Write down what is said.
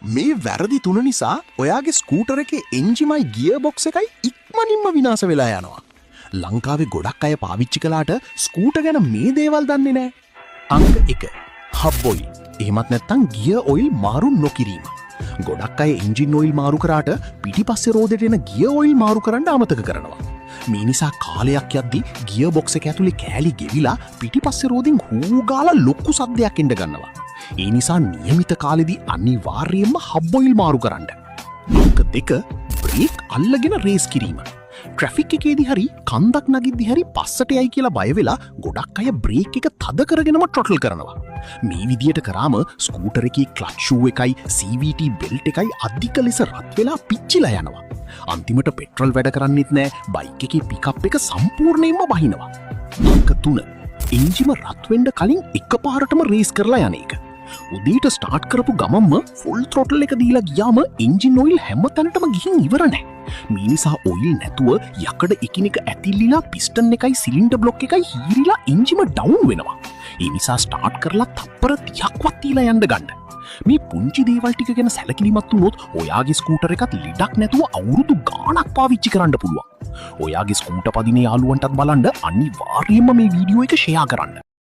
මේ වැරදි තුන නිසා ඔයාගේ ස්කූටර් එකේ එන්ජිමයි ගියර් බොක්ස් එකයි ඉක්මනින්ම විනාශ වෙලා යනවා. ලංකාවේ ගොඩක් අය පාවිච්චි කළාට ස්කූටර් ගැන මේ දේවල් දන්නේ නැහැ. අංක 1. Hub oil. එහෙමත් නැත්නම් ගියර් ඔයිල් මාරු නොකිරීම. ගොඩක් අය එන්ජින් ඔයිල් මාරු කරාට පිටිපස්සේ රෝදෙට එන ගියර් ඔයිල් මාරු කරන්න අමතක කරනවා. මේ නිසා කාලයක් යද්දී ගියර් බොක්ස් එක ඇතුලේ කෑලි ගෙවිලා පිටිපස්සේ රෝදින් හූ ගාලා ලොකු සද්දයක් එන්න ගන්නවා. ඒ නිසා નિયમિત කාලෙදී අනිවාර්යයෙන්ම හබ් ඔයිල් මාරු කරන්න. අංක 2. බ්‍රේක් අල්ලගෙන රේස් කිරීම. ට්‍රැෆික් එකේදී හරි කන්දක් නගිද්දී හරි පස්සට යයි කියලා බය වෙලා ගොඩක් අය බ්‍රේක් එක තද කරගෙනම ට්‍රොටල් කරනවා. මේ විදියට කරාම ස්කූටර් එකේ ක්ලච් ෂූ එකයි CVT බෙල්ට් එකයි අධික ලෙස රත් වෙලා පිච්චිලා යනවා. අන්තිමට පෙට්‍රල් වැඩ කරන්නෙත් නෑ. බයික් එකේ පිකප් එක සම්පූර්ණයෙන්ම බහිනවා. අංක 3. එන්ජිම රත් වෙන්න කලින් එකපාරටම රේස් කරලා යන එක. උදේට ස්ටාර්ට් කරපු ගමම්ම ෆුල් ත්‍රොටල් එක දීලා ගියාම එන්ජින් ඔයිල් හැම තැනටම ගිහින් ඉවර නැහැ. මේ නිසා ඔයිල් නැතුව යකඩ එකිනෙක ඇතිල්ලිලා පිස්ටන් එකයි සිලින්ඩර් බ්ලොක් එකයි හීරිලා එන්ජිම ඩවුන් වෙනවා. ඒ නිසා ස්ටාර්ට් කරලා තප්පර 30ක්වත් තියලා යන්න ගන්න. මේ පුංචි දේවල් ටික ගැන සැලකිලිමත් වුණොත් ඔයාගේ ස්කූටර් එකත් ලෙඩක් නැතුව අවුරුදු ගාණක් පාවිච්චි කරන්න පුළුවන්. ඔයාගේ ස්කූටර් පදින යාළුවන්ටත් බලන්න අනිවාර්යයෙන්ම මේ වීඩියෝ එක ෂෙයා කරන්න.